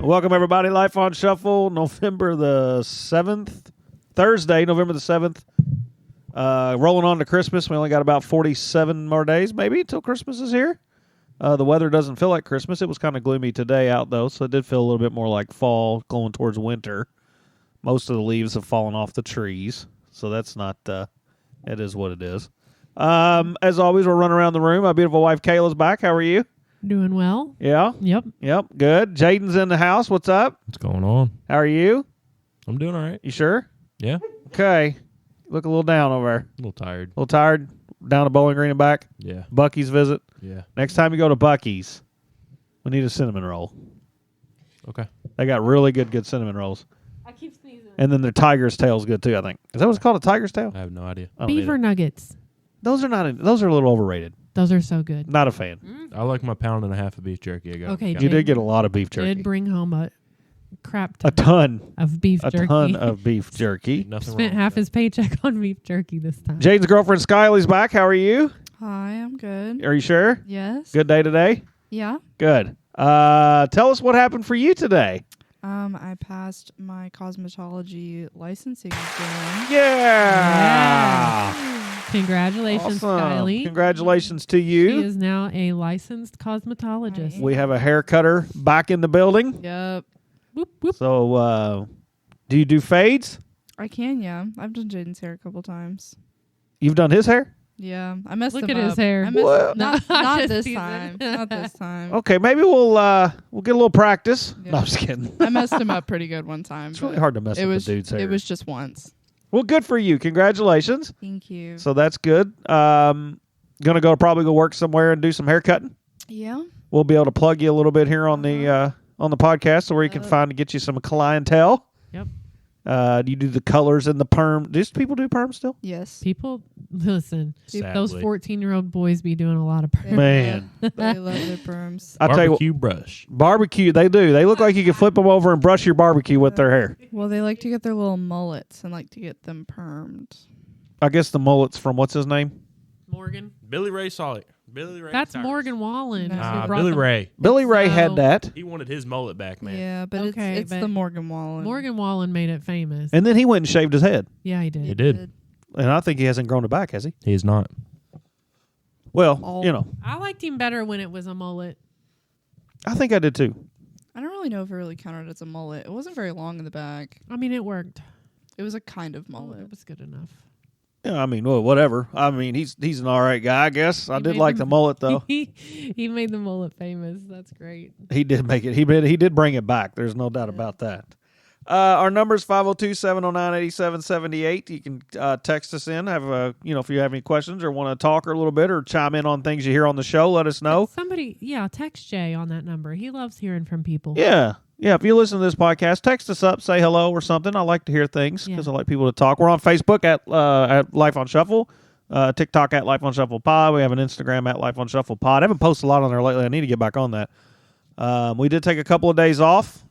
Welcome, everybody. Life on Shuffle, November the 7th. Thursday, November the 7th. Rolling on to Christmas. We only got about 47 more days, maybe, until Christmas is here. The weather doesn't feel like Christmas. It was kind of gloomy today out, though, so it did feel a little bit more like fall going towards winter. Most of the leaves have fallen off the trees, so that's not, it is what it is. As always, we're running around the room. My beautiful wife, Kayla's back. How are you? Doing well. Yeah? Yep. Good. Jaden's in the house. What's up? What's going on? How are you? I'm doing all right. You sure? Yeah. Okay. Look a little down over there. A little tired. A little tired? Down to Bowling Green and back? Yeah. Bucky's visit? Yeah. Next time you go to Bucky's, we need a cinnamon roll. Okay. They got really good cinnamon rolls. I keep sneezing. And then their tiger's tail's good too, I think. Is that what it's called, a tiger's tail? I have no idea. I don't Beef either. or nuggets? Those are a little overrated. Those are so good. Not a fan. I like my pound and a half of beef jerky. I got. Okay, You did get a lot of beef jerky. Did bring home a crap A ton ton. of beef jerky. A ton of beef jerky. Nothing Spent wrong half with his paycheck on beef jerky this time. Jaden's girlfriend Skyly's back. How are you? Hi, I'm good. Are you sure? Yes. Good day today? Yeah. Good. Tell us what happened for you today. I passed my cosmetology licensing exam. Yeah. Congratulations, Awesome. Kylie. Congratulations to She you. is now a licensed cosmetologist. Right. We have a hair cutter back in the building. Yep. Whoop, whoop. So, do you do fades? I can, yeah. I've done Jaden's hair a couple times. You've done his hair? Yeah. I messed Look him at up. his hair. I messed What? Not, No, not just this teasing. time. Not this time. Okay, maybe we'll get a little practice. Yeah. No, I'm just kidding. I messed him up pretty good one time. It's really but hard to mess it up was, a dude's hair. It was just once. Well, good for you. Congratulations. Thank you. So that's good. Gonna probably go work somewhere and do some hair cutting. Yeah. We'll be able to plug you a little bit here on the podcast, so where you can find to get you some clientele. Yep. Do you do the colors and the perm? Do people do perm still? Yes. People, listen, Sadly. those 14-year-old boys be doing a lot of perm. Man. They love their perms. I tell you what, Barbecue brush. barbecue. They do. They look like you can flip them over and brush your barbecue with their hair. Well, they like to get their little mullets and like to get them permed. I guess the mullets from what's his name? Morgan. Billy Ray Solid. Billy Ray. That's Tires. Morgan Wallen. Nah, who brought Billy the- Ray. Billy Ray had So- that, He wanted his mullet back, man. Yeah, but Okay, it's but the Morgan Wallen. Morgan Wallen made it famous. and then he went and shaved his head. Yeah, he did. He did. And I think he hasn't grown it back, has he? He is not. Well, Oh. you know, I liked him better when it was a mullet. I think I did too. I don't really know if it really counted as a mullet. It wasn't very long in the back. I mean, it worked. It was a kind of mullet. It was good enough. Yeah, I mean, well, whatever. I mean, he's an all right guy, I guess. I He did made like them- the mullet though. He made the mullet famous. That's great. He did make it. He did bring it back. There's no doubt about that. Our number is 502-709-8778. You can text us in. Have if you have any questions or want to talk a little bit or chime in on things you hear on the show, let us know. Somebody, text Jay on that number. He loves hearing from people. Yeah. If you listen to this podcast, text us up, say hello or something. I like to hear things because I like people to talk. We're on Facebook at Life on Shuffle, TikTok at Life on Shuffle Pod. We have an Instagram at Life on Shuffle Pod. I haven't posted a lot on there lately. I need to get back on that. We did take a couple of days off.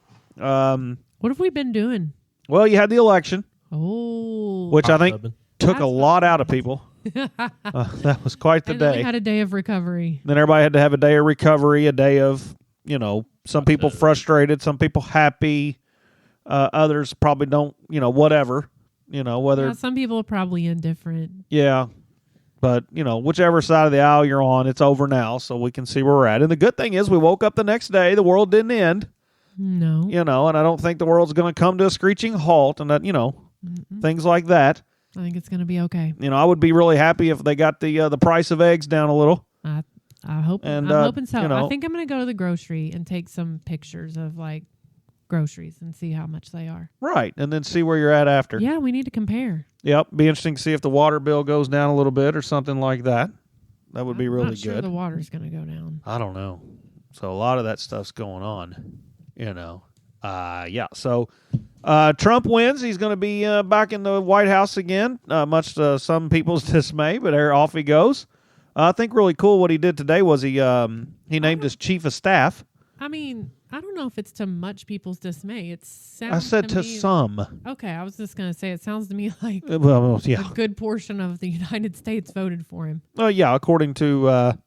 What have we been doing? Well, you had the election, Oh. which I think Subbing. took That's a lot out of people. That was quite the And then day. we had a day of recovery. Then everybody had to have a day of recovery, a day of, some people frustrated, some people happy, others probably don't, whatever, whether, Yeah, some people are probably indifferent. yeah. But, whichever side of the aisle you're on, it's over now, so we can see where we're at. And the good thing is we woke up the next day, the world didn't end, No. and I don't think the world's going to come to a screeching halt and that, things like that. I think it's going to be okay. I would be really happy if they got the price of eggs down a little. I hope. And, I'm hoping so. you know- I think I'm going to go to the grocery and take some pictures of groceries and see how much they are. Right, and then see where you're at after. Yeah, we need to compare. Yep, be interesting to see if the water bill goes down a little bit or something like that. That would be I'm really not sure good. the water's going to go down. I don't know. So a lot of that stuff's going on, Yeah. So Trump wins. He's going to be back in the White House again, much to some people's dismay, but there off he goes. I think really cool what he did today was he named his chief of staff. I mean, I don't know if it's to much people's dismay. It sounds I said to me, some. Okay, I was just going to say it sounds to me like Well, yeah. a good portion of the United States voted for him. Well, yeah, according to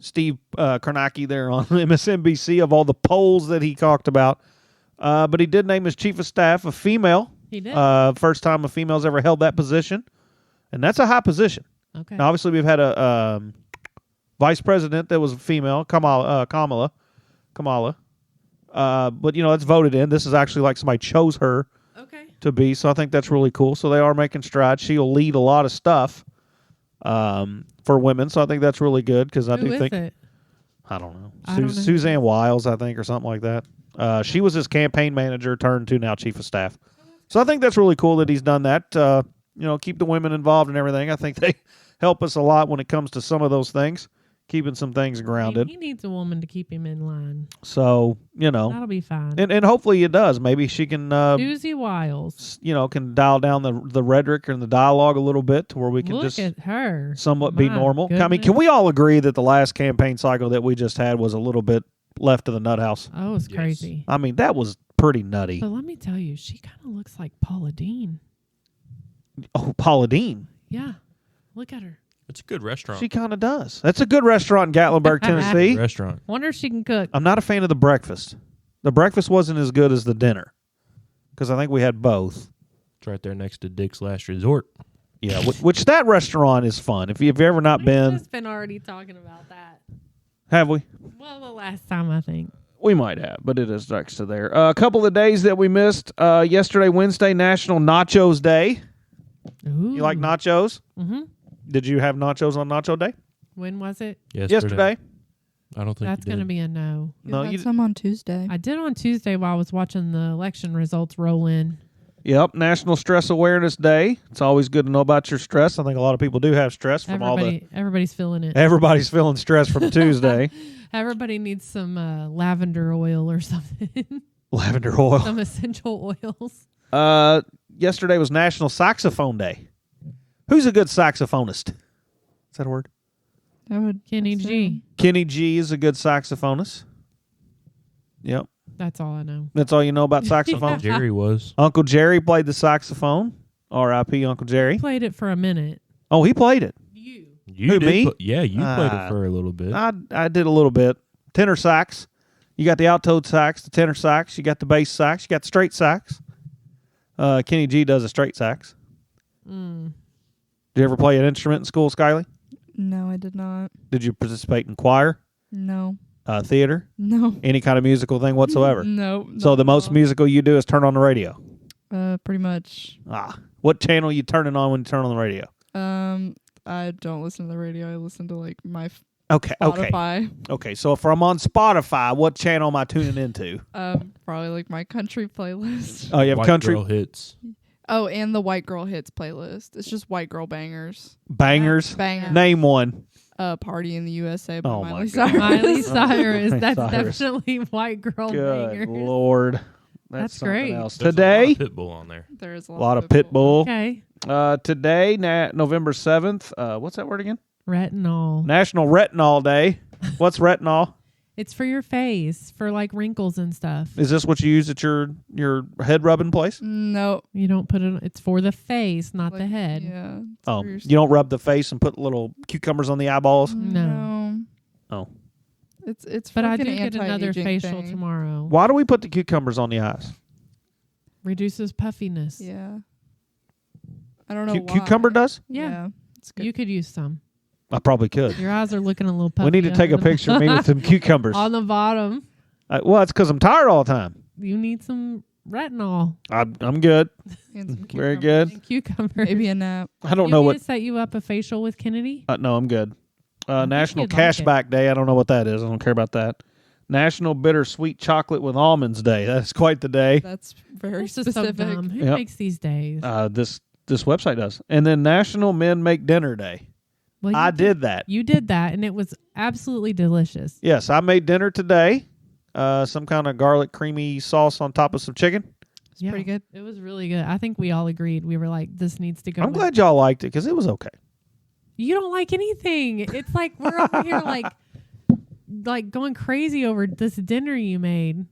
Steve Kornacki there on MSNBC, of all the polls that he talked about, But he did name his chief of staff a female. He did. First time a female's ever held that position. And that's a high position. Okay. Now, obviously, we've had a vice president that was a female, Kamala. But, it's voted in. This is actually like somebody chose her Okay. to be. So I think that's really cool. So they are making strides. She'll lead a lot of stuff for women. So I think that's really good because I Who do is think. it? I don't know. I don't know who it Suzanne Wiles, I think, or something like that. She was his campaign manager turned to now chief of staff. So I think that's really cool that he's done that. Keep the women involved and everything. I think they help us a lot when it comes to some of those things, keeping some things grounded. He needs a woman to keep him in line. So, That'll be fine. and hopefully it does. Maybe she can, Susie Wiles. can dial down the rhetoric and the dialogue a little bit to where we can Look just at her. somewhat be My normal. I mean, goodness. can we all agree that the last campaign cycle that we just had was a little bit left of the nut house? Oh, it's Yes. crazy. I mean, that was pretty nutty. But let me tell you, she kind of looks like Paula Dean. Oh, Paula Dean. Yeah. Look at her. It's a good restaurant. She kind of does. That's a good restaurant in Gatlinburg, Tennessee. Restaurant. Wonder if she can cook. I'm not a fan of the breakfast. The breakfast wasn't as good as the dinner because I think we had both. It's right there next to Dick's Last Resort. Yeah, which that restaurant is fun. If you've ever not We've been, just been already talking about that. have we? Well, the last time, I think. We might have, but it is next to there. A couple of days that we missed. Yesterday, Wednesday, National Nachos Day. Ooh. You like nachos? Mm-hmm. Did you have nachos on Nacho Day? When was it? Yesterday. I don't think That's you going to did. be a no. No, had you. some on Tuesday. I did on Tuesday while I was watching the election results roll in. Yep, National Stress Awareness Day. It's always good to know about your stress. I think a lot of people do have stress from Everybody's feeling it. Everybody's feeling stress from Tuesday. Everybody needs some lavender oil or something. Lavender oil. Some essential oils. Yesterday was National Saxophone Day. Who's a good saxophonist? Is that a word? I would Kenny G. Kenny G is a good saxophonist. Yep. That's all I know. That's all you know about saxophones? Jerry was. Uncle Jerry played the saxophone. R.I.P. Uncle Jerry. Played it for a minute. Oh, he played it. You. You Who, did me? Yeah, you played it for a little bit. I did a little bit. Tenor sax. You got the alto sax, the tenor sax. You got the bass sax. You got the straight sax. Kenny G does a straight sax. Mm. Did you ever play an instrument in school, Skylie? No, I did not. Did you participate in choir, No. theater, No. any kind of musical thing whatsoever? No. So the most musical you do is turn on the radio. Pretty much. What channel you turning on when you turn on the radio? I don't listen to the radio. I listen to like my Okay, Spotify. okay. So if I'm on Spotify, what channel am I tuning into? Probably like my country playlist. Oh, you have White country Girl Hits. Oh, and the White Girl Hits playlist. It's just White Girl Bangers. bangers. Bangers. Name one. Party in the USA by Oh my Miley God. Cyrus. Miley Cyrus. Miley That's Cyrus. definitely white girl Good bangers. Lord, That's something great. Else. There's Today, a lot of Pitbull on there. There's a lot of Pitbull. Okay. Today, November 7th. What's that word again? Retinol. National Retinol Day. What's retinol? It's for your face, for like wrinkles and stuff. Is this what you use at your head rubbing place? No. You don't put it. It's for the face, not the head. Yeah. it's Oh, for your you don't rub the face and put little cucumbers on the eyeballs? No. Oh. It's But I like do an get another anti-aging facial thing. tomorrow. Why do we put the cucumbers on the eyes? Reduces puffiness. Yeah. I don't know why. Cucumber does? Yeah. It's good. You could use some. I probably could. Your eyes are looking a little puffy. We need to take a picture of me with some cucumbers. On the bottom. Well, it's because I'm tired all the time. You need some retinol I'm good. And some Very cucumbers. good. and cucumbers. Maybe a nap. I don't you know need what. to set you up a facial with Kennedy? No, I'm good. National you'd like it. Cashback Day. I don't know what that is. I don't care about that. National Bittersweet Chocolate with Almonds Day. That's quite the day. That's very This is so specific. dumb. Who Yep. makes these days? This website does. And then National Men Make Dinner Day. Well, I did that. You did that, and it was absolutely delicious. Yes, I made dinner today. Some kind of garlic creamy sauce on top of some chicken. It's pretty good. It was really good. I think we all agreed. We were like, this needs to go. I'm glad y'all liked it because it was okay. You don't like anything. It's like we're over here like going crazy over this dinner you made,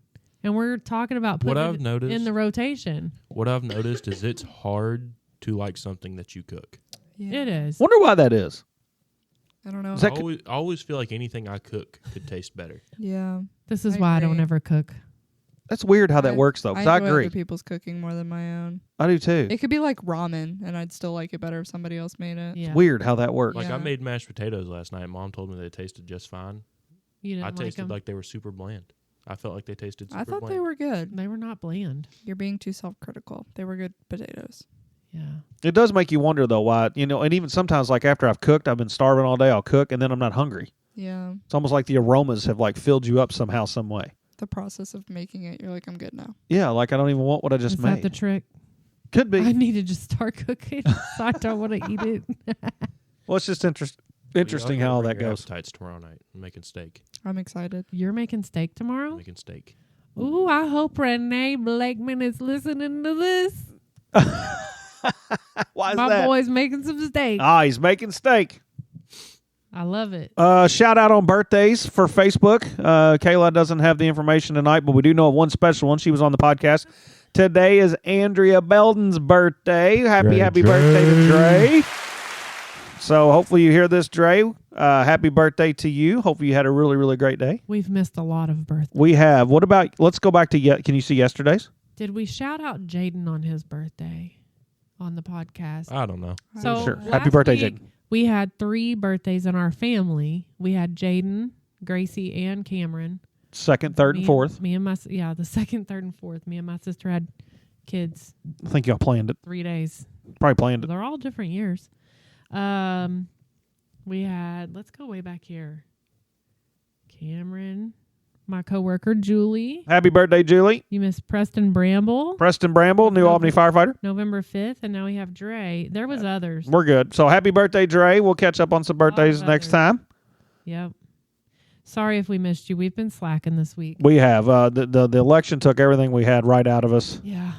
and we're talking about What putting I've it noticed- in the rotation. What I've noticed is it's hard to like something that you cook. Yeah. It is. Wonder why that is. I don't know. Is that I always feel like anything I cook could taste better. Yeah. This is I why I don't agree. ever cook. That's weird how that works, though, because I enjoy agree. other people's cooking more than my own. I do, too. It could be like ramen, and I'd still like it better if somebody else made it. Yeah. Weird how that works. Like Yeah. I made mashed potatoes last night. Mom told me they tasted just fine. You didn't I like tasted them? like they were super bland. I felt like they tasted super I thought bland. they were good. They were not bland. You're being too self-critical. They were good potatoes. Yeah. It does make you wonder, though, why, and even sometimes, like, after I've cooked, I've been starving all day, I'll cook, and then I'm not hungry. Yeah. It's almost like the aromas have, like, filled you up somehow, some way. The process of making it, you're like, I'm good now. Yeah, like, I don't even want what I just Is made. that the trick? Could be. I need to just start cooking so I don't want to eat it. Well, it's just interesting how all that goes. Appetites tomorrow night. I'm making steak. I'm excited. You're making steak tomorrow? Making steak. Ooh, I hope Renee Blakeman is listening to this. Why is My that? boy's making some steak. He's making steak. I love it. Shout out on birthdays for Facebook. Kayla doesn't have the information tonight, but we do know of one special one. She was on the podcast. Today is Andrea Belden's birthday. Happy birthday to Dre. So hopefully you hear this, Dre. Happy birthday to you. Hopefully you had a really, really great day. We've missed a lot of birthdays. We have. What about, let's go back to, can you see yesterday's? Did we shout out Jaden on his birthday on the podcast? I don't know. So Sure. last Happy birthday, week, Jaden. We had 3 birthdays in our family. We had Jaden, Gracie, and Cameron. Second, third, and fourth. Me and my the second, third, and fourth. Me and my sister had kids I think y'all planned it. 3 days. Probably planned it. They're all different years. We had, let's go way back here. Cameron, my coworker Julie. Happy birthday, Julie. You missed Preston Bramble, Preston Bramble, New Albany firefighter. November 5th, and now we have Dre. There was others. We're good. So happy birthday, Dre. We'll catch up on some birthdays of next others. time. Yep. Sorry if we missed you. We've been slacking this week. We have. The election took everything we had right out of us. Yeah.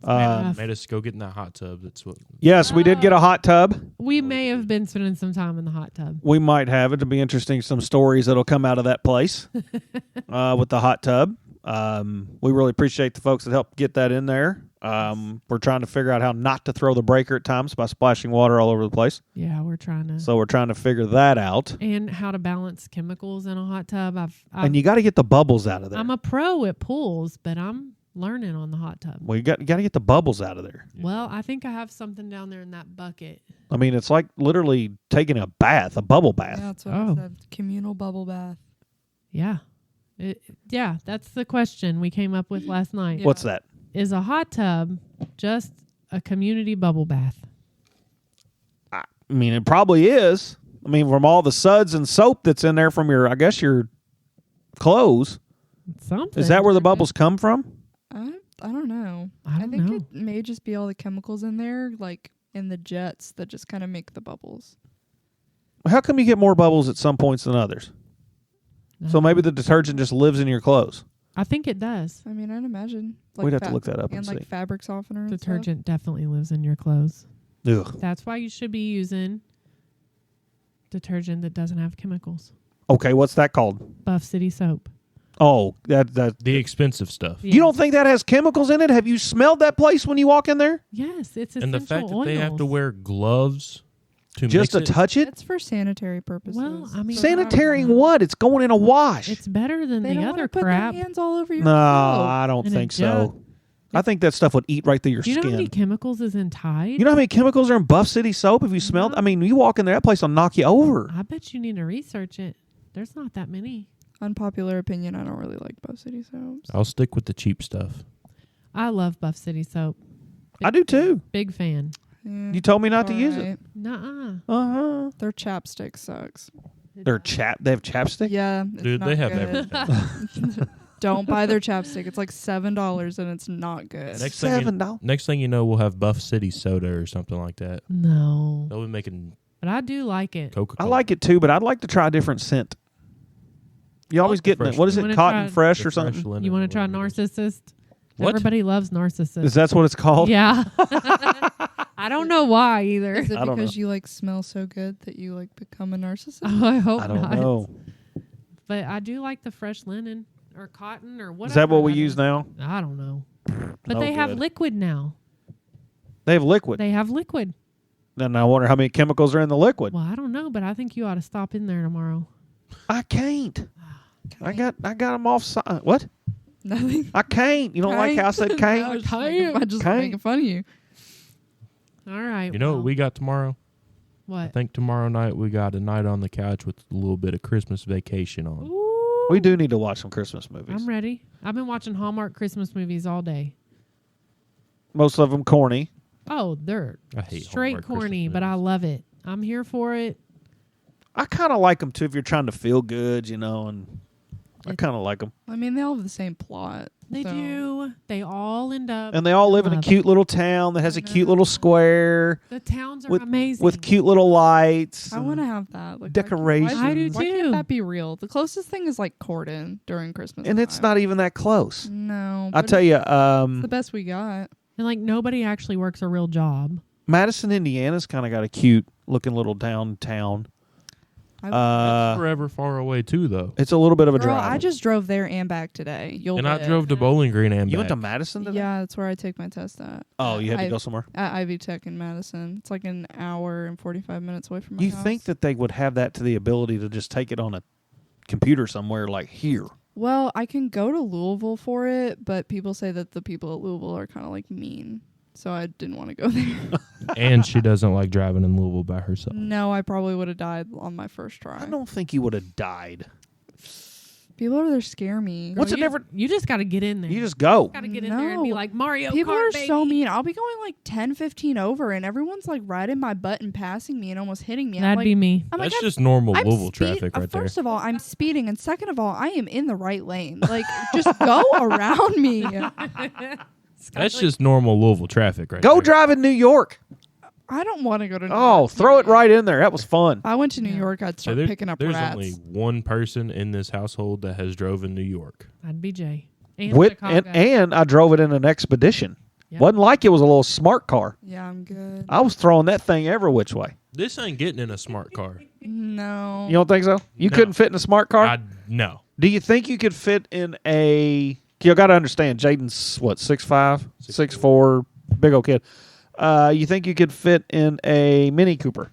Made us go get in that hot tub. That's what. Yes, we did get a hot tub. We may have been spending some time in the hot tub. We might have. It'll be interesting, some stories that'll come out of that place with the hot tub. We really appreciate the folks that helped get that in there. We're trying to figure out how not to throw the breaker at times by splashing water all over the place. Yeah, we're trying to. So we're trying to figure that out. And how to balance chemicals in a hot tub. And you got to get the bubbles out of there. I'm a pro at pools, but I'm learning on the hot tub. Well, you got to get the bubbles out of there. Well, I think I have something down there in that bucket. I mean, it's like literally taking a bath, a bubble bath. Yeah, that's what Oh. I said. Communal bubble bath. Yeah. Yeah, that's the question we came up with last night. Yeah. What's that? Is a hot tub just a community bubble bath? I mean, it probably is. I mean, from all the suds and soap that's in there from your clothes. Something. Is that where the bubbles come from? I don't know. I don't think know. it may just be all the chemicals in there, like in the jets, that just kind of make the bubbles. How come you get more bubbles at some points than others? So maybe the detergent just lives in your clothes. I think it does. I mean, I'd imagine. Like We'd have to look that up and and like see. fabric softener. And Detergent definitely lives in your clothes. Ugh. That's why you should be using detergent that doesn't have chemicals. Okay, what's that called? Buff City soap. Oh, that The expensive stuff. Yeah. You don't think that has chemicals in it? Have you smelled that place when you walk in there? Yes, it's essential And the fact that they have to oils. wear gloves to Just to mix it. touch it? It's for sanitary purposes. Well, I mean, Sanitarying what? It's going in a wash. It's better than They the don't other wanna put crap. their hands all over your No, clothes. I don't In a think jug. so. I think that stuff would eat right through your Do you know how many skin. chemicals is in Tide? You know how many chemicals are in Buff City soap? Have you smelled? No. I mean, you walk in there, that place will knock you over. I bet you need to research it. There's not that many. Unpopular opinion, I don't really like Buff City soaps. I'll stick with the cheap stuff. I love Buff City soap. I do too. Big fan. Yeah, You told me not to use it. alright. Nuh-uh. Uh-huh. Their chapstick sucks. They have chapstick? Yeah. it's Dude, not they have good. everything. Don't buy their chapstick. It's like $7 and it's not good. $7. Next thing you know, we'll have Buff City soda or something like that. No. They'll be making But I do like it. I Coca-Cola. like it too, but I'd like to try a different scent. You always get Fresh. what is You it? wanna Cotton try fresh The or something? fresh linen You or want to try whatever it is. Narcissist? What? Everybody loves Narcissist. Is that what it's called? Yeah. I don't know why either. Is it I don't because you like smell so good that you like become a narcissist? I hope I don't not. know. But I do like the fresh linen or cotton or whatever. Is that what we that use is. now? I don't know. But No they have good. liquid now. They have liquid. They have liquid. Then I wonder how many chemicals are in the liquid. Well, I don't know, but I think you ought to stop in there tomorrow. I can't. I got them off side. What? Nothing. I can't. You don't like how I said No, can't? I was just making Can't. fun of you. All right. You know well, what we got tomorrow? I what? think tomorrow night we got a night on the couch with a little bit of Christmas Vacation on. Ooh, We do need to watch some Christmas movies. I'm ready. I've been watching Hallmark Christmas movies all day. Most of them corny. Oh, they're I hate straight Hallmark corny, Christmas but I movies. love it. I'm here for it. I kind of like them too if you're trying to feel good, and I It- kind of like them. I mean, they all have the same plot. They so- do. They all end up. And they all live in a love cute little town that has I a cute know. little square The towns are with- amazing. with cute little lights. I want to have that. Like, Decorations. Why, I do why too. can't that be real? The closest thing is like Corden during Christmas. And it's time. not even that close. No. I but tell you, it's the best we got. and like nobody actually works a real job. Madison, Indiana's kind of got a cute looking little downtown. That's forever far away too, though. It's a little bit of a Girl, drive. I just drove there and back today. You'll And I live. drove to Bowling Green and You back. went to Madison today? Yeah, that's where I take my test at. Oh, you had to I- go somewhere? At Ivy Tech in Madison. It's like an hour and 45 minutes away from my You house. think that they would have that to the ability to just take it on a computer somewhere like here? Well, I can go to Louisville for it, but people say that the people at Louisville are kind of like mean. So I didn't want to go there. And she doesn't like driving in Louisville by herself. No, I probably would have died on my first try. I don't think you would have died. People over there scare me. What's Girl, the difference? You just got to get in there. You just go. got to get in there and be No. like Mario People Kart, are baby. so mean. I'll be going like 10, 15 over, and everyone's like riding my butt and passing me and almost hitting me. I'm That'd like, be me. I'm like, That's just normal I'm Louisville speed- traffic right there. First of all, I'm speeding, and second of all, I am in the right lane. Like, just go around me. That's just normal Louisville traffic right Go there. drive in New York. I don't want to go to. New Oh, York, throw it period. right in there. That was fun. I went to New Yeah. York. I'd So start there- picking up there's rats. only one person in this household that has drove in New York. I'd be Jay. And With, Chicago. and I drove it in an Expedition. Yep. Wasn't like it was a little smart car. Yeah, I'm good. I was throwing that thing every which way. This ain't getting in a smart car. No. You don't think so? You No. couldn't fit in a smart car? No. Do you think you could fit in a... You got to understand, Jaden's, what, 6'5", 6'4", big old kid. You think you could fit in a Mini Cooper?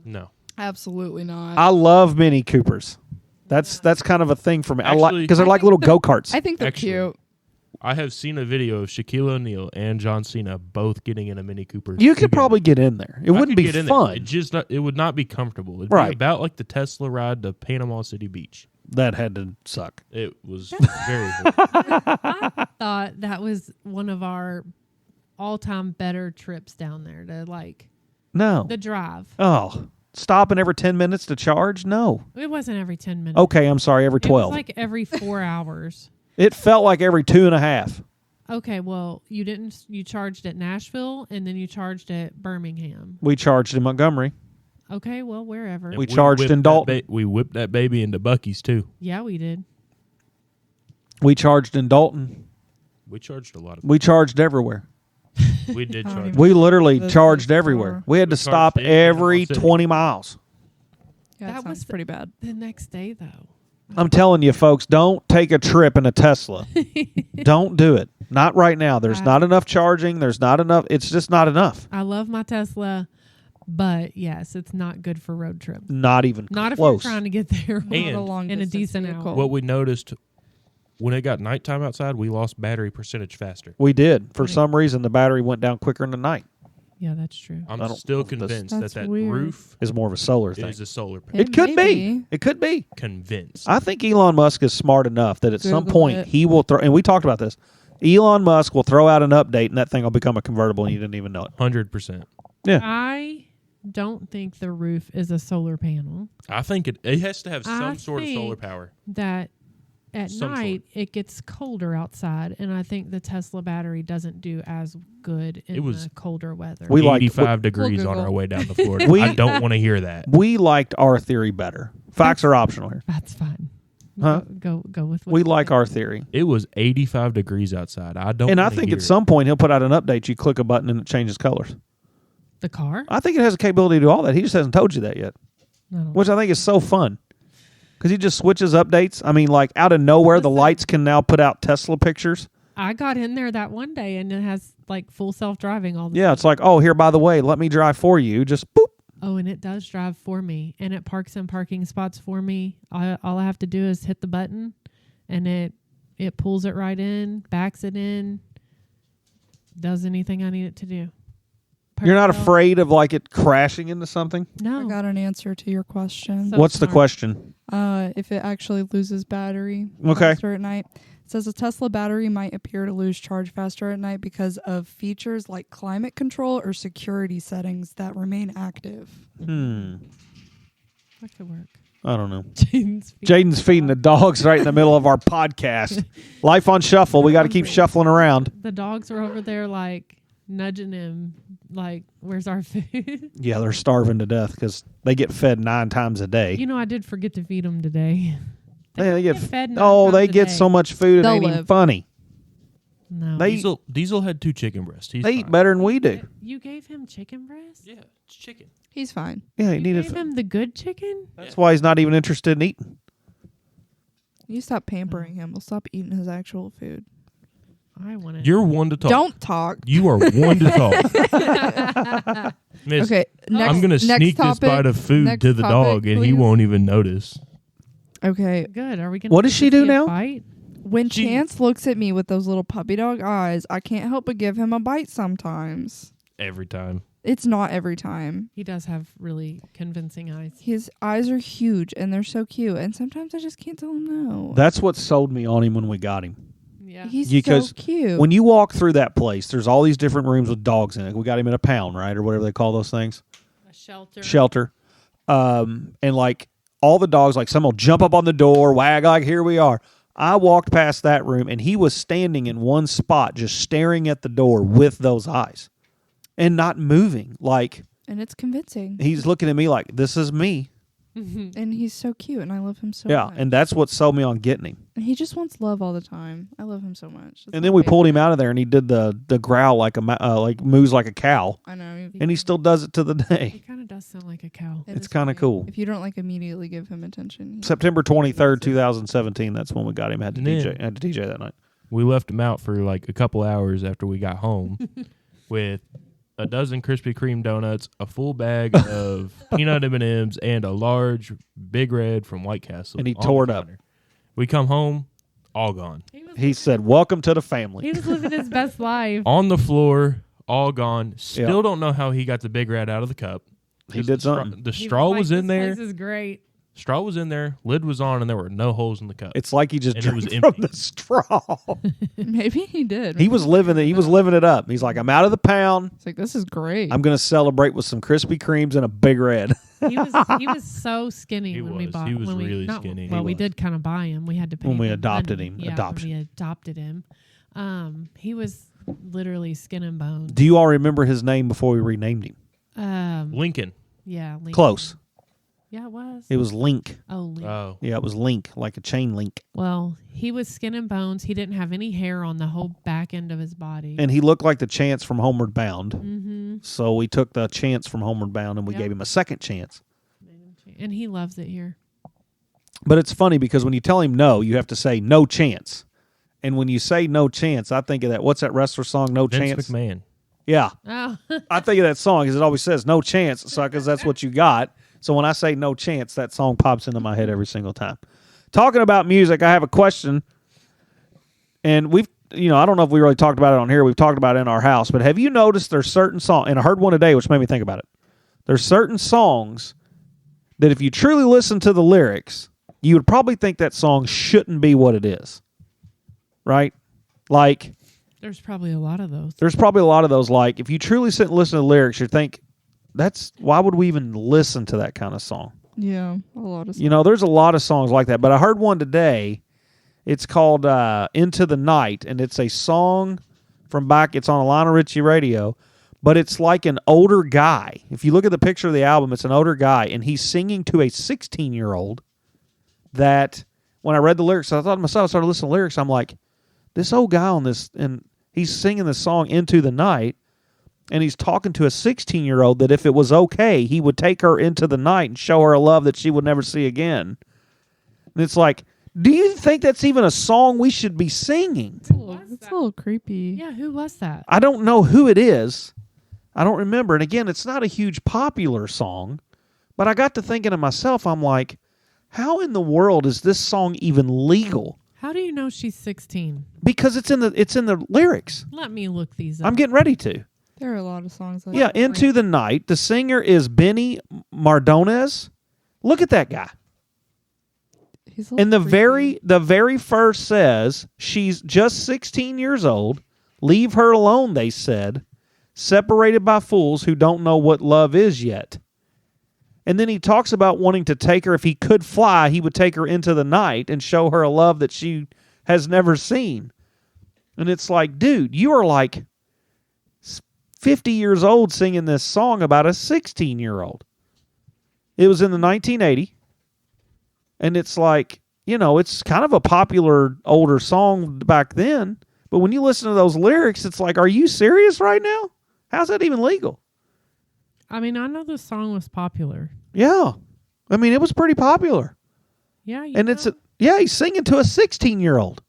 No. Absolutely not. I love Mini Coopers. That's kind of a thing for me. I like Actually- because they're like little go-karts. I think they're Actually, cute. I have seen a video of Shaquille O'Neal and John Cena both getting in a Mini Cooper. You could together. probably get in there. It I wouldn't could be get in there. fun. It would not be comfortable. It'd Right. be about like the Tesla ride to Panama City Beach. That had to suck. It was very horrible. I thought that was one of our all-time better trips down there to like No. the drive. Oh, stopping every 10 minutes to charge? No. It wasn't every 10 minutes. Okay, I'm sorry, every It was 12. like every 4 hours. It felt like every 2.5. Okay, well, you didn't. You charged at Nashville and then you charged at Birmingham. We charged in Montgomery. Okay, well, wherever. And We charged whipped in that Dalton. we whipped that baby into Buc-ee's too. Yeah, we did. We charged in Dalton. We charged a lot of. We charged everywhere. We did I don't charge. even- We literally That's charged bizarre. everywhere. We had to We stop charged in every Panama City. 20 miles. Yeah, That that was sounds pretty bad. The next day, though. I'm telling you, folks, don't take a trip in a Tesla. Don't do it. Not right now. There's not enough charging. There's not enough. It's just not enough. I love my Tesla, but yes, it's not good for road trips. Not even Not close. if you're trying to get there Not a And- long in a distance decent vehicle. hour. What we noticed when it got nighttime outside, we lost battery percentage faster. We did. For Right. some reason, the battery went down quicker in the night. Yeah, that's true. I'm I don't still know if this- convinced That's that weird. roof It's more of a solar thing. is a solar panel. It could may be. It could be. Convinced. I think Elon Musk is smart enough that at some Google point it. he will throw, and we talked about this, Elon Musk will throw out an update and that thing will become a convertible and you didn't even know it. 100%. I don't think the roof is a solar panel. I think it has to have I some sort of solar think power. That at Some night it gets colder outside, and I think the Tesla battery doesn't do as good in It was the colder weather. We like- 85 degrees on Google. our way down to Florida. We- I don't want to hear that. We liked our theory better. Facts are optional here. That's fine. Huh? Go with what We you like think. our theory. It was 85 degrees outside. I don't And I wanna think hear at it. some point he'll put out an update. You click a button and it changes colors. the car. I think it has the capability to do all that. He just hasn't told you that yet, I don't which I think is so fun. Because he just switches updates. I mean, like out of nowhere, the Listen. lights can now put out Tesla pictures. I got in there that one day and it has like full self-driving all the Yeah, time. it's like, oh, here, by the way, let me drive for you. Just boop. Oh, and it does drive for me, and it parks in parking spots for me. All I have to do is hit the button, and it It pulls it right in, backs it in, does anything I need it to do. You're not Parallel- afraid of like it crashing into something? No. I got an answer to your question. So What's the smart. question? If it actually loses battery Okay. faster at night. It says a Tesla battery might appear to lose charge faster at night because of features like climate control or security settings that remain active. That could work. I don't know. Jaden's Jaden's feeding the dogs right in the middle of our podcast. Life on shuffle. We got to keep shuffling around. The dogs are over there like nudging him, like, where's our food? Yeah, they're starving to death because they get fed 9 times a day. You know, I did forget to feed them today. They get fed 9 they times a get day. so much food it They'll ain't even live. funny. No. They Diesel had 2 chicken breasts. He's they eat fine. better than we do. You gave him chicken breast? Yeah, it's chicken. He's fine. Yeah, he You needed. gave him the good chicken? That's why he's not even interested in eating. You stop pampering him. We'll stop eating his actual food. I want it. You're one to talk. Don't talk. You are one to talk. Miss, Okay. Next, I'm gonna next sneak this topic. bite of food Next to the topic, dog, and he please. won't even notice. Okay. Good. Are we going What does she do now? Bite? When She- Chance looks at me with those little puppy dog eyes, I can't help but give him a bite sometimes. Every time. It's not every time. He does have really convincing eyes. His eyes are huge and they're so cute, and sometimes I just can't tell him no. That's what sold me on him when we got him. Yeah. He's Because so cute. When you walk through that place, there's all these different rooms with dogs in it. We got him in a pound, right, or whatever they call those things, A shelter. shelter. And like all the dogs, like some will jump up on the door, wag, like here we are. I walked past that room, and he was standing in one spot, just staring at the door with those eyes, and not moving. Like and it's convincing. he's looking at me like this is me. And he's so cute, and I love him so Yeah, much. and that's what sold me on getting him. And he just wants love all the time. I love him so much. That's And my then we pulled him favorite. out of there, and he did the growl like like moos like a cow, I know. and he still does it to the He day. kind of does sound like a cow. It It's is kind of funny. cool. If you don't like immediately give him attention. September 23rd, 2017. That's when we got him. Had to And then- DJ that night. We left him out for like a couple hours after we got home with a dozen Krispy Kreme donuts, a full bag of peanut M&Ms, and a large Big Red from White Castle. And he on tore the it up. counter. We come home, all gone. He said, "Welcome to the family." He was living his best life. On the floor, all gone. Still Yeah. don't know how he got the Big Red out of the cup. He 'Cause did the straw- something. The He straw like, was in "This there. place is great. Straw was in there. Lid was on, and there were no holes in the cup. It's like he just And it was drank from empty. the straw. Maybe he did. He was living it. He was living it up. He's like, "I'm out of the pound. It's like, this is great. I'm going to celebrate with some Krispy Kremes and a Big Red." He was so skinny He when we was. bought. He was when we, really not- skinny. Well, He we was. did kind of buy him. We had to pay When we him adopted money. him. Yeah, Adoption. When we adopted him. He was literally skin and bones. Do you all remember his name before we renamed him? Lincoln. Yeah, Link. Close. Yeah, it was. It was Link. Oh, Link. Oh. Yeah, it was Link, like a chain link. Well, he was skin and bones. He didn't have any hair on the whole back end of his body. And he looked like the Chance from Homeward Bound. Mm-hmm. So we took the Chance from Homeward Bound and we Yep. gave him a second chance. And he loves it here. But it's funny because when you tell him no, you have to say no chance. And when you say no chance, I think of that. What's that wrestler song? No Vince chance. McMahon. Yeah, Oh, I think of that song because it always says no chance, suckers. That's what you got. So when I say no chance, that song pops into my head every single time. Talking about music, I have a question. And we've, I don't know if we really talked about it on here. We've talked about it in our house. But have you noticed there's certain songs, and I heard one today which made me think about it. There's certain songs that if you truly listen to the lyrics, you would probably think that song shouldn't be what it is. Right? Like, there's probably a lot of those. there's probably a lot of those. Like, if you truly sit and listen to the lyrics, you think, why would we even listen to that kind of song? Yeah, a lot of. There's a lot of songs like that. But I heard one today. It's called Into the Night, and it's a song from back. It's on a Lionel Richie radio, but it's like an older guy. If you look at the picture of the album, it's an older guy, and he's singing to a 16-year-old that when I read the lyrics, I thought to myself, I started listening to the lyrics, I'm like, this old guy on this, and he's singing the song Into the Night, and he's talking to a 16-year-old that if it was okay, he would take her into the night and show her a love that she would never see again. And it's like, do you think that's even a song we should be singing? It's a little creepy. Yeah, who was that? I don't know who it is. I don't remember. And again, it's not a huge popular song, but I got to thinking to myself, I'm like, how in the world is this song even legal? How do you know she's 16? Because it's in the lyrics. Let me look these up. I'm getting ready to. There are a lot of songs like Yeah, that. Into the Night. The singer is Benny Mardones. Look at that guy. He's a And little creepy. the very first says she's just 16 years old. Leave her alone, they said. Separated by fools who don't know what love is yet. And then he talks about wanting to take her. If he could fly, he would take her into the night and show her a love that she has never seen. And it's like, dude, you are like 50 years old singing this song about a 16-year-old. It was in the 1980. And it's like, it's kind of a popular older song back then. But when you listen to those lyrics, it's like, are you serious right now? How's that even legal? I mean, I know this song was popular. Yeah. I mean, it was pretty popular. Yeah. And he's singing to a 16-year-old.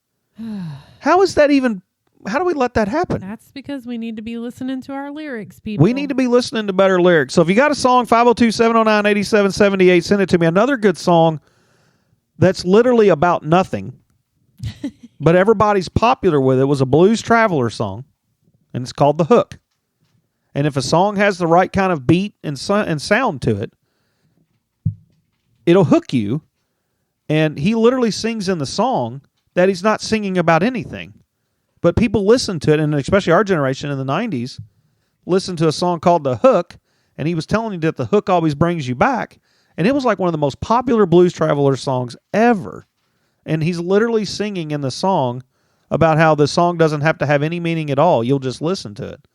How is that even, how do we let that happen? That's because we need to be listening to our lyrics, people. We need to be listening to better lyrics. So if you got a song, 502-709-8778, send it to me. Another good song that's literally about nothing, but everybody's popular with it, was a Blues Traveler song, and it's called The Hook. And if a song has the right kind of beat and sound to it, it'll hook you. And he literally sings in the song that he's not singing about anything. But people listen to it, and especially our generation in the 90s, listened to a song called The Hook, and he was telling you that the hook always brings you back. And it was like one of the most popular Blues Traveler songs ever. And he's literally singing in the song about how the song doesn't have to have any meaning at all. You'll just listen to it.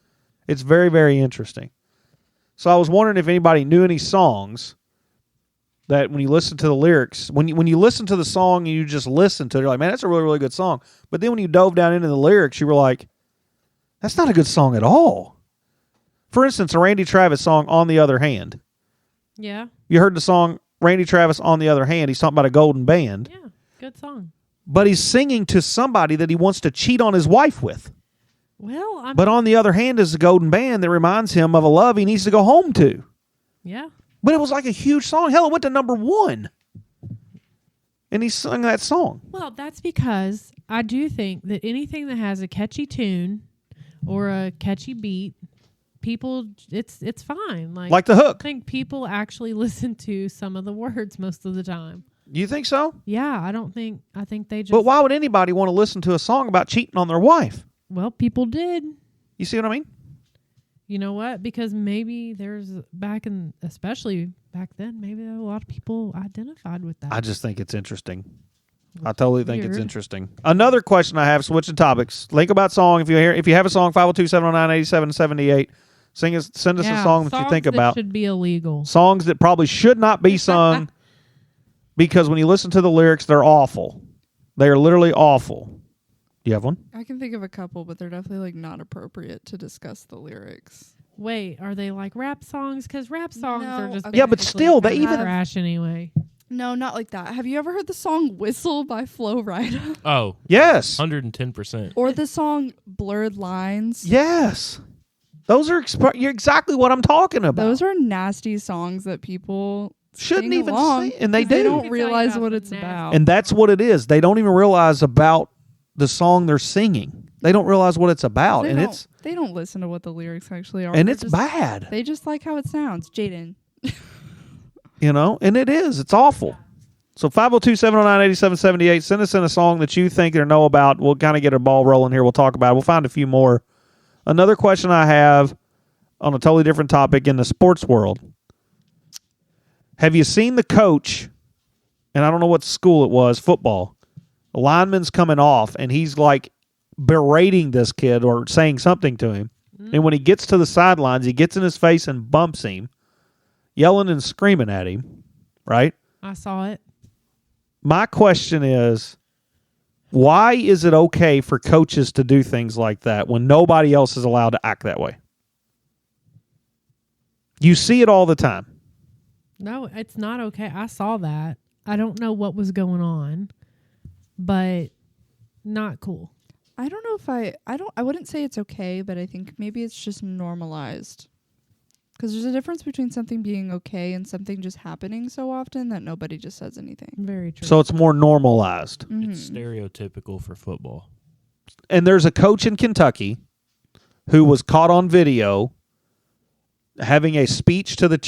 It's very, very interesting. So I was wondering if anybody knew any songs that when you listen to the lyrics, when you listen to the song and you just listen to it, you're like, man, that's a really, really good song. But then when you dove down into the lyrics, you were like, that's not a good song at all. For instance, a Randy Travis song, On the Other Hand. Yeah. You heard the song Randy Travis, On the Other Hand. He's talking about a golden band. Yeah. Good song. But he's singing to somebody that he wants to cheat on his wife with. Well, But on the other hand is a golden band that reminds him of a love he needs to go home to. Yeah. But it was like a huge song. Hell, it went to number 1. And he sung that song. Well, that's because I do think that anything that has a catchy tune or a catchy beat, people, it's fine. Like The Hook. I think people actually listen to some of the words most of the time. You think so? Yeah, I think they just. But why would anybody want to listen to a song about cheating on their wife? Well, people did. You see what I mean? You know what? Because maybe especially back then, maybe a lot of people identified with that. I just think it's interesting. I totally think it's Weird. interesting. Another question I have, switching topics. Think about song. If you have a song, 502-709-8778, send us a song that you think about. Should be illegal. Songs that probably should not be sung because when you listen to the lyrics, they're awful. They are literally awful. Do you have one? I can think of a couple, but they're definitely like not appropriate to discuss the lyrics. Wait, are they like rap songs? Because rap songs No, are just okay. Yeah, but basically still, they kinda even- trash anyway. No, not like that. Have you ever heard the song Whistle by Flo Rida? Oh, Yes. 110%. Or the song Blurred Lines? Yes. Those are you're exactly what I'm talking about. Those are nasty songs that people Shouldn't sing even along sing, and they 'cause They do. don't realize what it's Nasty. about. And that's what it is. They don't even realize about the song they're singing. They don't realize what it's about, they and don't, it's they don't listen to what the lyrics actually are. and They're it's just- bad. They just like how it sounds. Jaden. And it is. It's awful. So 502-709-8778, send us in a song that you think or know about. We'll kind of get a ball rolling here. We'll talk about it. We'll find a few more. Another question I have on a totally different topic in the sports world. Have you seen the coach, and I don't know what school it was, football, the lineman's coming off, and he's like berating this kid or saying something to him. And when he gets to the sidelines, he gets in his face and bumps him, yelling and screaming at him, right? I saw it. My question is, why is it okay for coaches to do things like that when nobody else is allowed to act that way? You see it all the time. No, it's not okay. I saw that. I don't know what was going on, but not cool. I don't know if I wouldn't say it's okay, but I think maybe it's just normalized. Because there's a difference between something being okay and something just happening so often that nobody just says anything. Very true. So it's more normalized. It's stereotypical for football. And there's a coach in Kentucky who was caught on video having a speech to the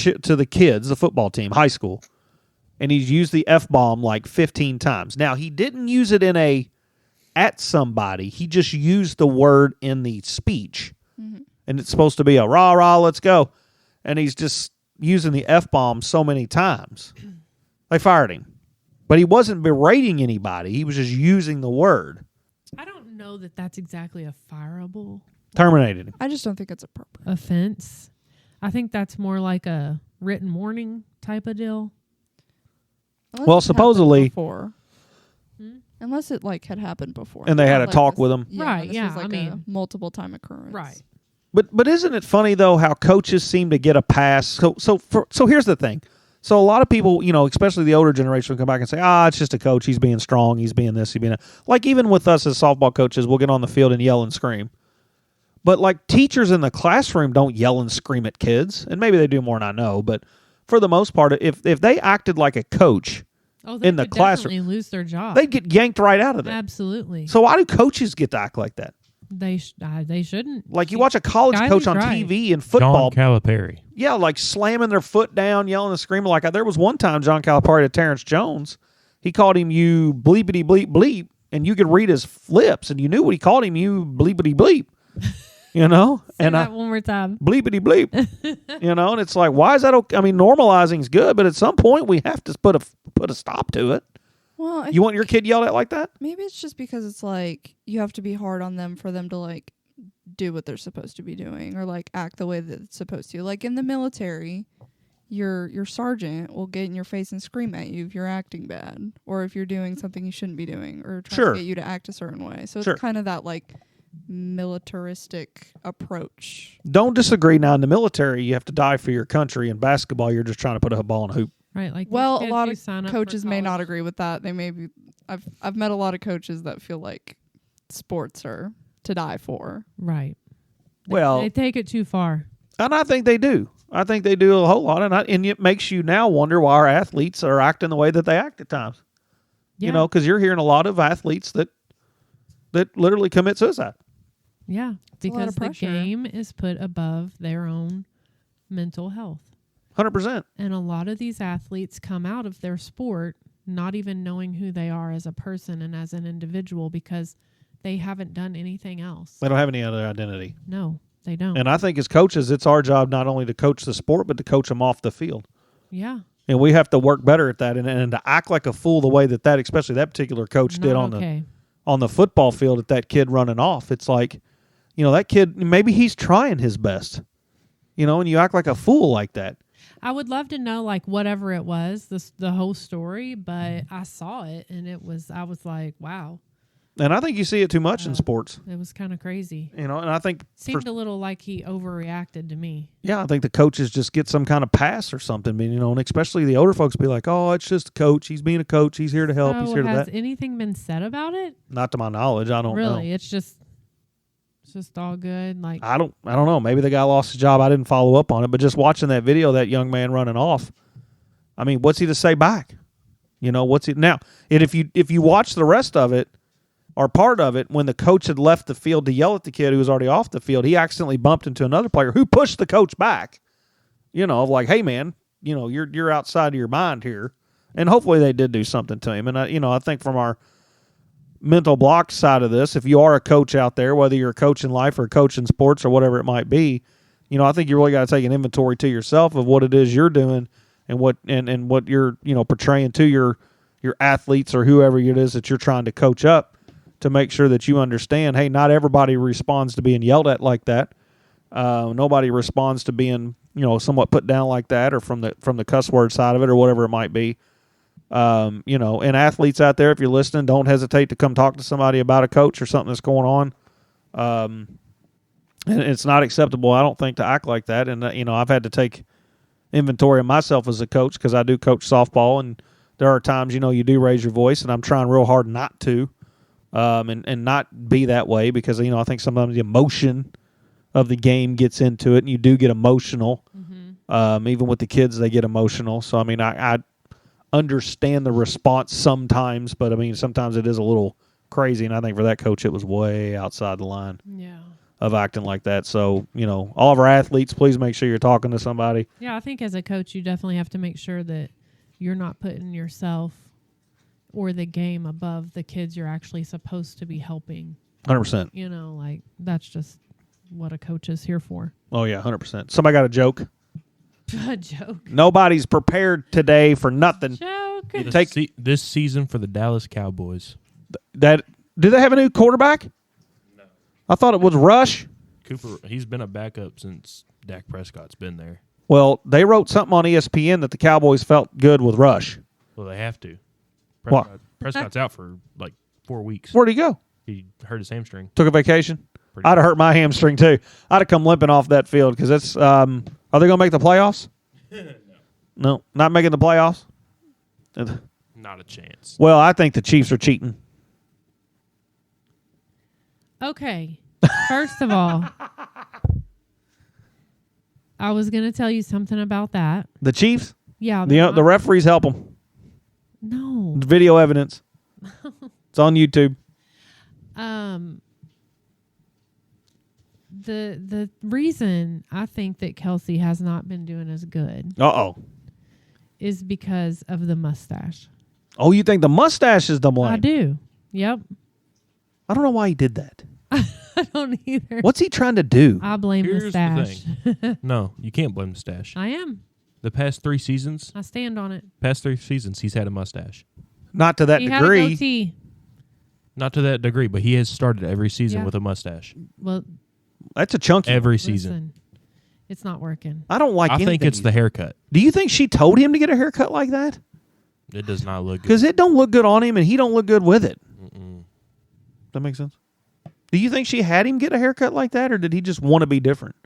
kids, the football team, high school, and he's used the F-bomb like 15 times. Now, he didn't use it at somebody. He just used the word in the speech. And it's supposed to be a rah, rah, let's go. And he's just using the F-bomb so many times. They fired him. But he wasn't berating anybody. He was just using the word. I don't know that that's exactly a fireable Terminated him. I just don't think it's appropriate. offense. I think that's more like a written warning type of deal. Unless Well, it's happened supposedly- before. Unless it like had happened before. And they had a Not talk this- with him. Yeah, Right, this yeah, was like I a mean- multiple time occurrence. But isn't it funny though how coaches seem to get a pass? So here's the thing. So a lot of people, especially the older generation, will come back and say, it's just a coach. He's being strong. He's being this. He's being that. Like even with us as softball coaches, we'll get on the field and yell and scream. But like teachers in the classroom don't yell and scream at kids, and maybe they do more than I know. But for the most part, if they acted like a coach, Oh, they in the could classroom, definitely lose their job. they'd get yanked right out of there. Absolutely. So why do coaches get to act like that? They shouldn't. Like you watch a college Guy coach was on right. TV in football. John Calipari. Yeah, like slamming their foot down, yelling and screaming. Like there was one time John Calipari to Terrence Jones, he called him you bleepity bleep bleep, and you could read his lips, and you knew what he called him you bleepity bleep, Say and that one more time. bleepity bleep, and it's like why is that? Okay? I mean, normalizing is good, but at some point we have to put a stop to it. Well, You want your kid yelled at like that? maybe it's just because it's like you have to be hard on them for them to like do what they're supposed to be doing or like act the way that it's supposed to. Like in the military, your sergeant will get in your face and scream at you if you're acting bad or if you're doing something you shouldn't be doing or trying Sure. to get you to act a certain way. So Sure. it's kind of that like militaristic approach. Don't disagree. Now in the military, you have to die for your country. In basketball, you're just trying to put a ball in a hoop. Right. Like Well, these a kids lot who of sign up for coaches may not college. agree with that. They may be. I've met a lot of coaches that feel like sports are to die for. Right. Well, They take it too far. and I think they do. I think they do a whole lot, and it makes you now wonder why our athletes are acting the way that they act at times. Yeah. Because you're hearing a lot of athletes that literally commit suicide. Yeah. a lot Because of the pressure. game is put above their own mental health. 100%. And a lot of these athletes come out of their sport not even knowing who they are as a person and as an individual because they haven't done anything else. They don't have any other identity. No, they don't. And I think as coaches, it's our job not only to coach the sport, but to coach them off the field. Yeah. And we have to work better at that, and to act like a fool the way that especially that particular coach did Not on okay. the football field at that kid running off. It's like, that kid, maybe he's trying his best, and you act like a fool like that. I would love to know like whatever it was, the whole story, but I saw it and I was like, wow, And I think you see it too much in sports, it was kind of crazy. and I think, Seemed a little like he overreacted to me. I think the coaches just get some kind of pass or something, and especially the older folks be like, oh, it's just a coach. He's being a coach. He's here to help. He's So here to has that. anything been said about it? Not to my knowledge. I don't know. Really? It's just all good. Like I don't know. Maybe the guy lost his job. I didn't follow up on it, but just watching that video, that young man running off, I mean, what's he to say back? What's he now? And if you watch the rest of it or part of it, when the coach had left the field to yell at the kid who was already off the field, he accidentally bumped into another player who pushed the coach back. Like, hey man, you're outside of your mind here. And hopefully they did do something to him. And I think from our mental block side of this, if you are a coach out there, whether you're a coach in life or a coach in sports or whatever it might be, I think you really got to take an inventory to yourself of what it is you're doing and what you're portraying to your athletes or whoever it is that you're trying to coach up, to make sure that you understand, hey, not everybody responds to being yelled at like that. Nobody responds to being somewhat put down like that, or from the cuss word side of it or whatever it might be. And athletes out there, if you're listening, don't hesitate to come talk to somebody about a coach or something that's going on. And it's not acceptable, I don't think, to act like that. And, I've had to take inventory of myself as a coach because I do coach softball, and there are times, you do raise your voice, and I'm trying real hard not to, and not be that way because, I think sometimes the emotion of the game gets into it, and you do get emotional. mm-hmm. Even with the kids, they get emotional. So, I mean, I understand the response sometimes, but, I mean, sometimes it is a little crazy. And I think for that coach, it was way outside the line of acting like that. So, all of our athletes, please make sure you're talking to somebody. Yeah, I think as a coach, you definitely have to make sure that you're not putting yourself or the game above the kids you're actually supposed to be helping. 100%. That's just what a coach is here for. Oh, yeah, 100%. Somebody got a joke? A joke. Nobody's prepared today for nothing. Joke. This season for the Dallas Cowboys. Do they have a new quarterback? No. I thought it was Rush. Cooper, he's been a backup since Dak Prescott's been there. Well, they wrote something on ESPN that the Cowboys felt good with Rush. Well, they have to. What? Prescott's out for like 4 weeks. Where'd he go? He hurt his hamstring. Took a vacation? Pretty I'd have hurt my hamstring too. I'd have come limping off that field because it's. Are they going to make the playoffs? No, not making the playoffs. Not a chance. Well, I think the Chiefs are cheating. Okay. First of all, I was going to tell you something about that. The Chiefs? Yeah. The referees help them. No. Video evidence. It's on YouTube. The reason I think that Kelsey has not been doing as good is because of the mustache. Oh, you think the mustache is the blame? I do. Yep. I don't know why he did that. I don't either. What's he trying to do? I blame Here's mustache. the thing. No, you can't blame mustache. I am. The past 3 seasons, I stand on it. he's had a mustache. Not to that He degree. had a goatee. Not to that degree, but he has started every season with a mustache. Well, That's a chunky Every one. season. listen, it's not working. I don't like I anything. think it's the haircut. Do you think she told him to get a haircut like that? It does not look good. Because it don't look good on him, and he don't look good with it. Mm-mm. That makes sense? Do you think she had him get a haircut like that, or did he just want to be different?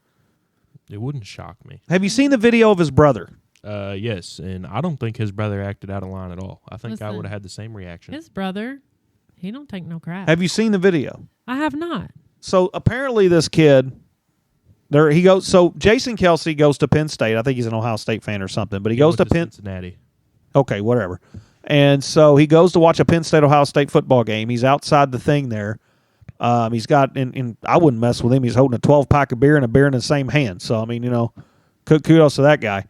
It wouldn't shock me. Have you seen the video of his brother? Yes, and I don't think his brother acted out of line at all. I think I Listen, would have had the same reaction. His brother, he don't take no crap. Have you seen the video? I have not. So apparently this kid, he goes. So Jason Kelsey goes to Penn State. I think he's an Ohio State fan or something, but he goes to Penn. Cincinnati. Okay, whatever. And so he goes to watch a Penn State Ohio State football game. He's outside the thing there. He's got, and I wouldn't mess with him. He's holding a 12-pack of beer and a beer in the same hand. So I mean, kudos to that guy.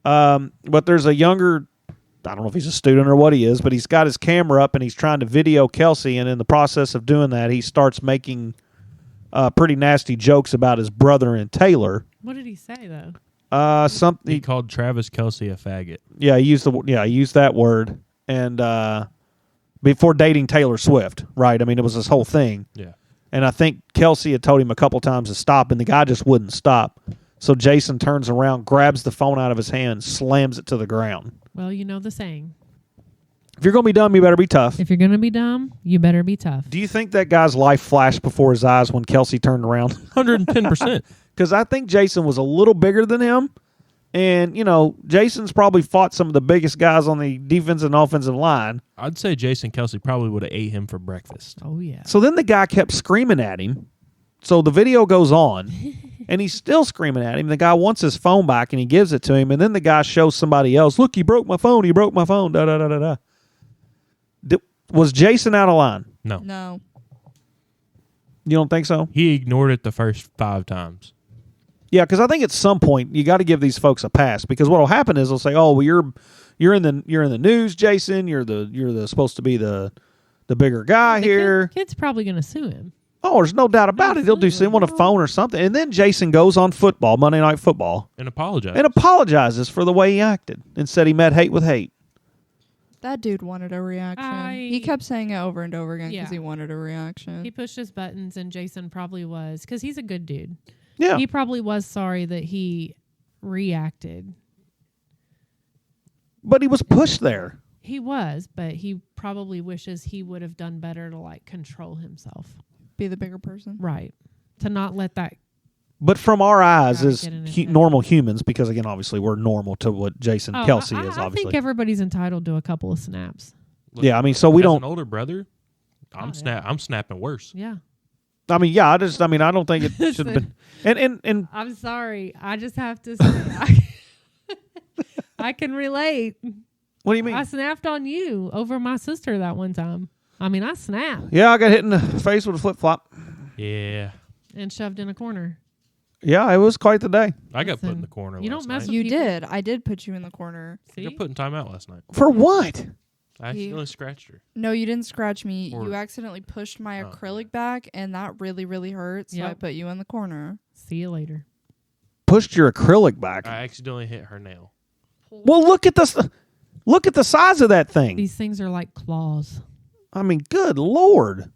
But there's a younger, I don't know if he's a student or what he is, but he's got his camera up and he's trying to video Kelsey. And in the process of doing that, he starts making pretty nasty jokes about his brother and Taylor. What did he say though? Something He called Travis Kelsey a faggot. Yeah, he used that word, and before dating Taylor Swift, right? I mean, it was this whole thing. Yeah. And I think Kelsey had told him a couple times to stop, and the guy just wouldn't stop. So Jason turns around, grabs the phone out of his hand, slams it to the ground. Well, you know the saying. If you're going to be dumb, you better be tough. If you're going to be dumb, you better be tough. Do you think that guy's life flashed before his eyes when Kelsey turned around? 110%. Because I think Jason was a little bigger than him. And, Jason's probably fought some of the biggest guys on the defensive and offensive line. I'd say Jason Kelsey probably would have ate him for breakfast. Oh, yeah. So then the guy kept screaming at him. So the video goes on, and he's still screaming at him. The guy wants his phone back, and he gives it to him. And then the guy shows somebody else, look, he broke my phone. He broke my phone. Da-da-da-da-da. Was Jason out of line? No. You don't think so? He ignored it the first 5 times. Yeah, because I think at some point you got to give these folks a pass, because what will happen is they'll say, "Oh, well, you're in the news, Jason. You're the supposed to be the bigger guy here." Kid's probably going to sue him. Oh, there's no doubt about it. He'll do something on a phone or something, and then Jason goes on Monday Night Football, And apologize. and apologizes for the way he acted and said he met hate with hate. That dude wanted a reaction. He kept saying it over and over again because he wanted a reaction. He pushed his buttons, and Jason probably was, because he's a good dude. Yeah, He probably was sorry that he reacted. but he was pushed there. He was, but he probably wishes he would have done better to control himself. Be the bigger person. Right. To not let that. But from our eyes, Gotta as get in his head. normal humans, because again, obviously, we're normal to what Jason Kelsey is. I Obviously, think everybody's entitled to a couple of snaps. Look, yeah. I mean, so we as don't. an older brother, I'm snapping worse. Yeah. I mean, yeah, I don't think it should have been. And I'm sorry. I just have to say, I can relate. what do you mean? I snapped on you over my sister that one time. I mean, I snapped Yeah, I got hit in the face with a flip flop. Yeah. and shoved in a corner. Yeah, it was quite the day. I got put in Listen, the corner you last don't mess night. with You people. did. I did put you in the corner. I See? got put in timeout last night. For what? I accidentally scratched her. No, you didn't scratch me. Or- You accidentally pushed my Oh, acrylic back, and that really, really hurt. So I Yep. put you in the corner. See you later. Pushed your acrylic back. I accidentally hit her nail. Well, look at the size of that thing. These things are like claws. I mean, good Lord.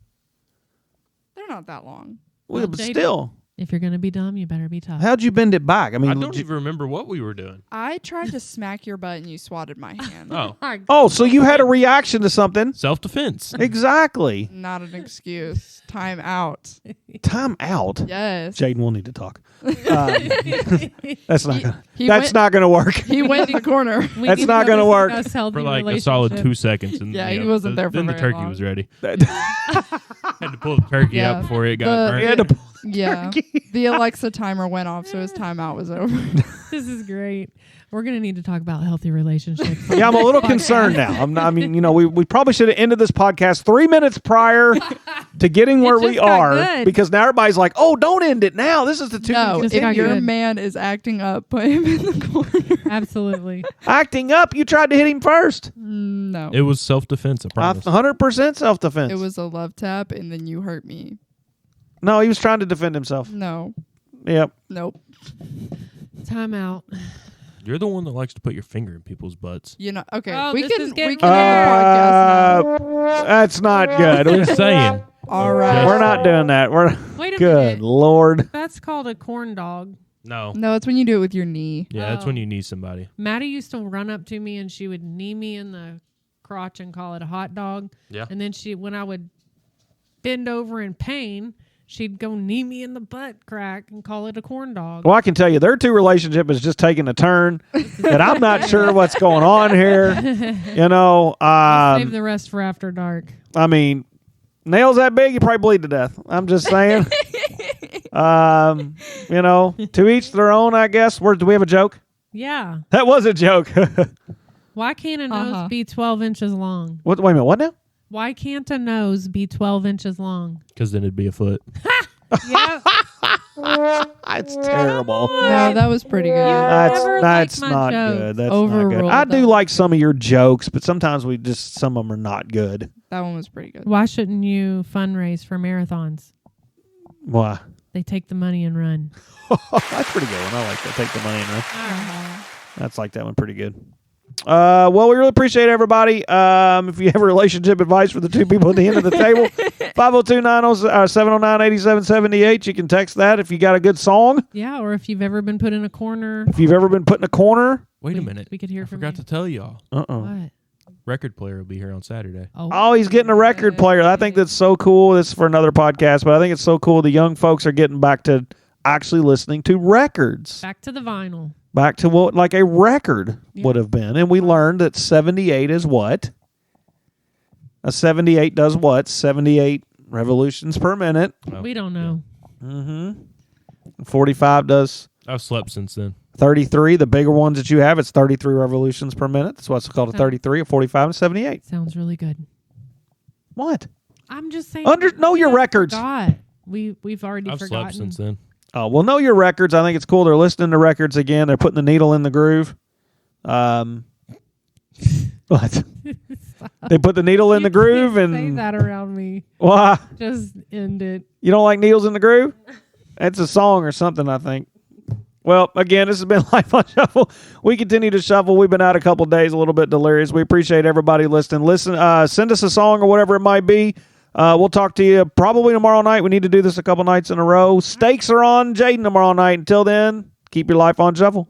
They're not that long. Well, but Updated. still, If you're gonna be dumb, you better be tough. how'd you bend it back? I mean, I don't even remember what we were doing. I tried to smack your butt, and you swatted my hand. Oh, oh, so you had a reaction to something? self-defense. Exactly. Not an excuse. Time out. Time out. Yes. Jaden will need to talk. That's not. He That's went- not going to work. He went in the corner. We That's can not gonna focus on work. us healthy For like a solid relationship. 2 seconds. And, Yeah, you he know, wasn't there for Then the very turkey long. was ready. Had to pull the turkey Yeah. out before it got The- burnt. You had to- Yeah. The Alexa timer went off, so his timeout was over. This is great. We're gonna need to talk about healthy relationships. yeah, I'm a little concerned now. I mean, we probably should have ended this podcast 3 minutes prior to getting where we just got are, good. because now everybody's like, "Oh, don't end it now. This is the two No, Just if got your good. man is acting up, put him in the corner. Absolutely. acting up. You tried to hit him first. No. It was self-defense, I promise. 100% self-defense. It was a love tap, and then you hurt me. No, he was trying to defend himself. No. Yep. Nope. Time out. You're the one that likes to put your finger in people's butts. You know. Okay. Oh, we this is can getting end the podcast now. That's not good. Just saying. All right. We're not doing that. We're Wait a good minute. Lord. That's called a corn dog. No. No, it's when you do it with your knee. Yeah, that's when Oh. you need somebody. Maddie used to run up to me and she would knee me in the crotch and call it a hot dog. Yeah. And then when I would bend over in pain, she'd go knee me in the butt crack and call it a corn dog. Well, I can tell you, their two relationship is just taking a turn that I'm not sure what's going on here. You know, Save the rest for after dark. I mean, nails that big, you probably bleed to death. I'm just saying. You know, to each their own, I guess. Do we have a joke? Yeah. That was a joke. Why can't a nose Uh-huh. be 12 inches long? Wait a minute. What now? Why can't a nose be 12 inches long? Because then it'd be a foot. Yeah. It's terrible. No, that was pretty good. never That's liked my not jokes. good. That's not good. Overruled I do them. like some of your jokes, but sometimes some of them are not good. That one was pretty good. Why shouldn't you fundraise for marathons? Why? They take the money and run. That's pretty good one. I like that. Take the money and run. That's like that one pretty good. Well, we really appreciate everybody. If you have a relationship advice for the two people at the end of the table, 502-709-8778. You can text that if you got a good song. Yeah, or if you've ever been put in a corner. If you've ever been put in a corner. Wait a minute. We could hear I from forgot you. to tell y'all. What? Record player will be here on Saturday. Oh, he's getting a record player. I think that's so cool. This is for another podcast, but I think it's so cool the young folks are getting back to actually listening to records. Back to the vinyl. Back to what like a record Yeah. would have been. And we learned that 78 is what? A 78 does what? 78 revolutions per minute. Oh, We don't know. 45 does I've slept since then. 33. The bigger ones that you have, it's 33 revolutions per minute. That's what's called a 33, a 45, and 78. Sounds really good. What? I'm just saying. Know your records. God, we've already I've forgotten. slept since then. Oh, well, know your records. I think it's cool. They're listening to records again. They're putting the needle in the groove. What? They put the needle in the groove Say and that around me. why? Just end it. You don't like needles in the groove? That's a song or something, I think. Well, again, this has been Life on Shuffle. We continue to shuffle. We've been out a couple days, a little bit delirious. We appreciate everybody listening. Send us a song or whatever it might be. We'll talk to you probably tomorrow night. We need to do this a couple nights in a row. Stakes are on Jaden tomorrow night. Until then, keep your life on shuffle.